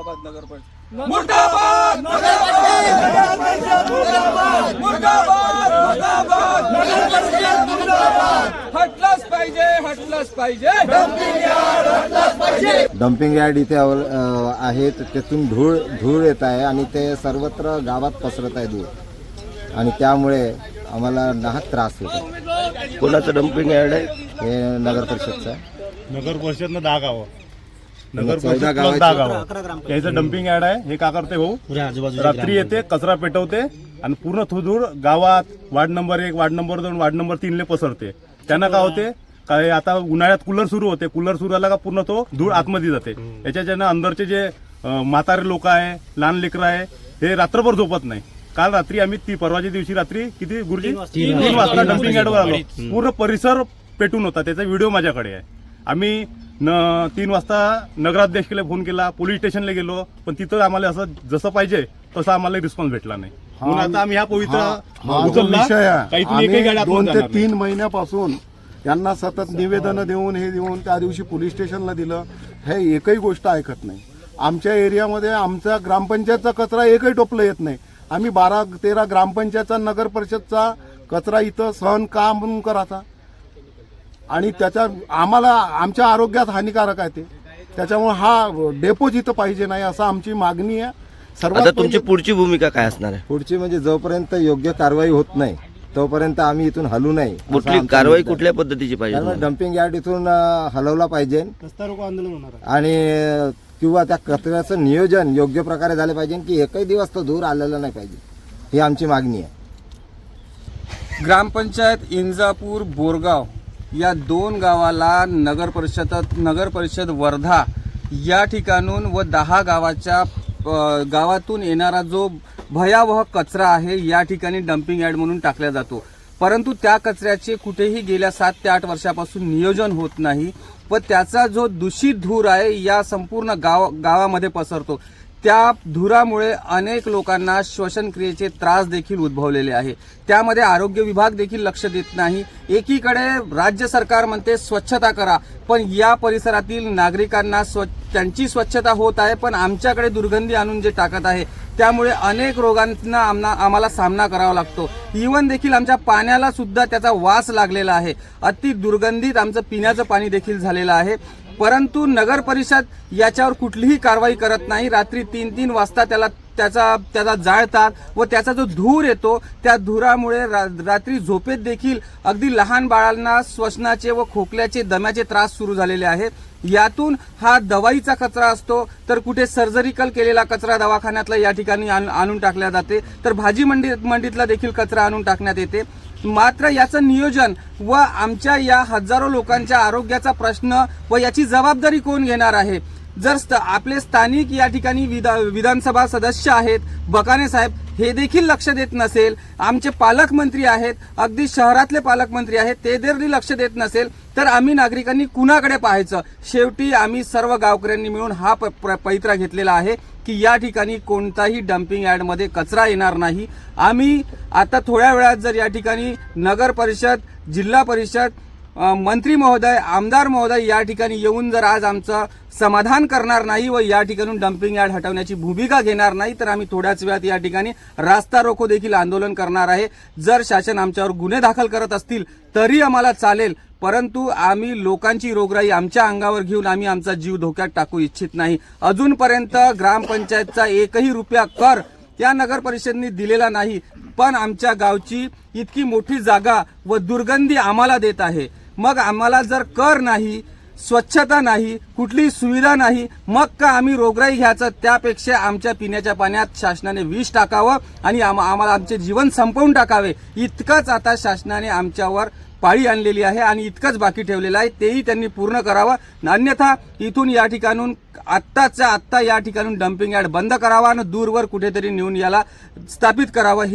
मुर्दाबाद नगर परिषद, मुर्दाबाद मुर्दाबाद मुर्दाबाद नगर परिषद मुर्दाबाद. हटलंच पाहिजे, हटलंच पाहिजे. डम्पिंग यार्ड इथे आहे, त्यातून धूळ येत आहे आणि ते सर्वत्र गावात पसरत आहे धूळ आणि त्यामुळे आम्हाला नाहक त्रास होतो. कोणाचं डम्पिंग यार्ड आहे? हे नगर परिषदचं. नगर परिषदनं 10 गावं, नगर 14 परिषद गावाची. 10 गावं याचं डम्पिंग यार्ड आहे. हे का करते भाऊ, रात्री येते, कचरा पेटवते आणि पूर्ण धूळ गावात ward number 1, ward number 2, ward number 3 ले पसरते. त्यांना काय होते, काय आता उन्हाळ्यात कूलर सुरू होते, कूलर सुरू झाला का पूर्ण तो धूळ आतमध्ये जाते. याच्याच्यानं अंदरचे जे म्हातारे लोक आहे, लहान लेकरं आहे, हे रात्रभर झोपत नाही. काल रात्री आम्ही परवाच्या दिवशी रात्री किती गुरुजी 3 वाजता डम्पिंग यार्डवर आलो. पूर्ण परिसर पेटून होता. त्याचा व्हिडिओ माझ्याकडे आहे. आम्ही 3 वाजता नगराध्यक्षला फोन केला, पोलीस स्टेशनला गेलो, पण तिथं आम्हाला असं जसं पाहिजे तसं आम्हाला रिस्पॉन्स भेटला नाही. म्हणून आता आम्ही हा पवित्र विषय आहे. काही 2 ते 3 महिन्यापासून यांना सतत निवेदन देऊन त्या दिवशी पोलीस स्टेशनला दिलं. हे एकही गोष्ट ऐकत नाही. आमच्या एरियामध्ये आमच्या ग्रामपंचायतचा कचरा एकही टोपलं येत नाही. आम्ही 12-13 ग्रामपंचायतचा, नगर परिषदचा कचरा इथं सहन का म्हणून करायचा आणि त्याच्या आम्हाला आमच्या आरोग्यात हानिकारक आहे ते. त्याच्यामुळे हा डेपोज इथं पाहिजे नाही असं आमची मागणी आहे. आता तुमची पुढची भूमिका काय असणार आहे? पुढची म्हणजे जोपर्यंत योग्य कारवाई होत नाही तोपर्यंत आम्ही इथून हलू नाही. कुठली कारवाई कुठल्या पद्धतीची पाहिजे? डम्पिंग यार्ड इथून हलवला पाहिजे आणि किंवा त्या कचऱ्याचं नियोजन योग्य प्रकारे झाले पाहिजे की एकही दिवस तो दूर आलेला नाही पाहिजे, ही आमची मागणी आहे. ग्रामपंचायत इंजापूर बोरगाव या 2 गावाला नगर परिषद वर्धा या ठिकाणून व 10 गावातून येणारा जो भयावह कचरा आहे या ठिकाणी डम्पिंग यार्ड म्हणून टाकला जातो. परंतु त्या कचऱ्याचे कुठेही गेल्या 7 ते 8 वर्षापासून नियोजन होत नाही व त्याचा जो दूषित धूर आहे या संपूर्ण गावामध्ये पसरतो. त्या धुरामुळे अनेक लोकांना श्वसनक्रियेचे त्रास देखील उद्भवलेले आहे. त्यामध्ये आरोग्य विभाग देखील लक्ष देत नाही. एकीकडे राज्य सरकार म्हणते स्वच्छता करा, पण या परिसरातील नागरिकांना त्यांची स्वच्छता होत आहे, पण आमच्याकडे दुर्गंधी आणून जे टाकत आहे त्यामुळे अनेक रोगांना आम्हाला सामना करावा लागतो. इव्हन देखील आमच्या पाण्याला सुद्धा त्याचा वास लागलेला आहे. अति दुर्गंधित आमचं पिण्याचं पाणी देखील झालेलं आहे. परंतु नगर परिषद याच्यावर कुठलीही कारवाई करत नाही. रात्री 3-3 वाजता त्याचा जाळतात व त्याचा जो धूर येतो त्या धुरामुळे रात्री झोपेत देखील अगदी लहान बाळांना श्वसनाचे व खोकल्याचे, दम्याचे त्रास सुरू झालेले आहेत. यातून हा दवाईचा कचरा असतो, तर कुठे सर्जरिकल केलेला कचरा दवाखान्यातला या ठिकाणी आणून टाकला जाते, तर भाजी मंडीतला देखील कचरा आणून टाकण्यात येते. मात्र याचं नियोजन व आमच्या या हजारो लोकांच्या आरोग्याचा प्रश्न व याची जबाबदारी कोण घेणार आहे? जर आपले स्थानिक या ठिकाणी विधानसभा सदस्य आहेत बकाने साहेब, हे देखील लक्ष देत नसेल, आमचे पालकमंत्री आहेत, अगदी शहरातले पालकमंत्री आहेत, ते जरी लक्ष देत नसेल तर आम्ही नागरिकांनी कुणाकडे पाहायचं? शेवटी आम्ही सर्व गावकऱ्यांनी मिळून हा पवित्रा घेतलेला आहे की या ठिकाणी कोणताही डम्पिंग यार्डमध्ये कचरा येणार नाही. आम्ही आता थोड्या वेळात जर या ठिकाणी नगर परिषद, जिल्हा परिषद, मंत्री महोदय, आमदार महोदय या ठिकाणी येऊन जर आज आमचं समाधान करणार नाही व या ठिकाणून डम्पिंग यार्ड हटवण्याची भूमिका घेणार नाही तर आम्ही थोड्याच वेळात या ठिकाणी रास्ता रोको देखील आंदोलन करणार आहे. जर शासन आमच्यावर गुन्हे दाखल करत असतील तरी आम्हाला चालेल, परंतु आम्ही लोकांची रोगराई आमच्या अंगावर घेऊन आम्ही आमचा जीव धोक्यात टाकू इच्छित नाही. अजूनपर्यंत ग्रामपंचायतचा 1ही रुपया कर त्या नगर परिषदेने दिलेला नाही, पण आमच्या गावची इतकी मोठी जागा व दुर्गंधी आम्हाला देत आहे. मग आम्हाला जर कर नाही, स्वच्छता नाही, कुठलीही सुविधा नाही, मग का आम्ही रोगराई घ्यायचं? त्यापेक्षा आमच्या पिण्याच्या पाण्यात शासनाने विष टाकावं आणि आम्हाला आमचे जीवन संपवून टाकावे, इतकंच आता शासनाने आमच्यावर पाळी आणलेली आहे आणि इतकंच बाकी ठेवलेलं आहे, तेही त्यांनी पूर्ण करावं. अन्यथा इथून या ठिकाणून आत्ता या ठिकाणून डम्पिंग यार्ड बंद करावा आणि दूरवर कुठेतरी नेऊन याला स्थापित करावं.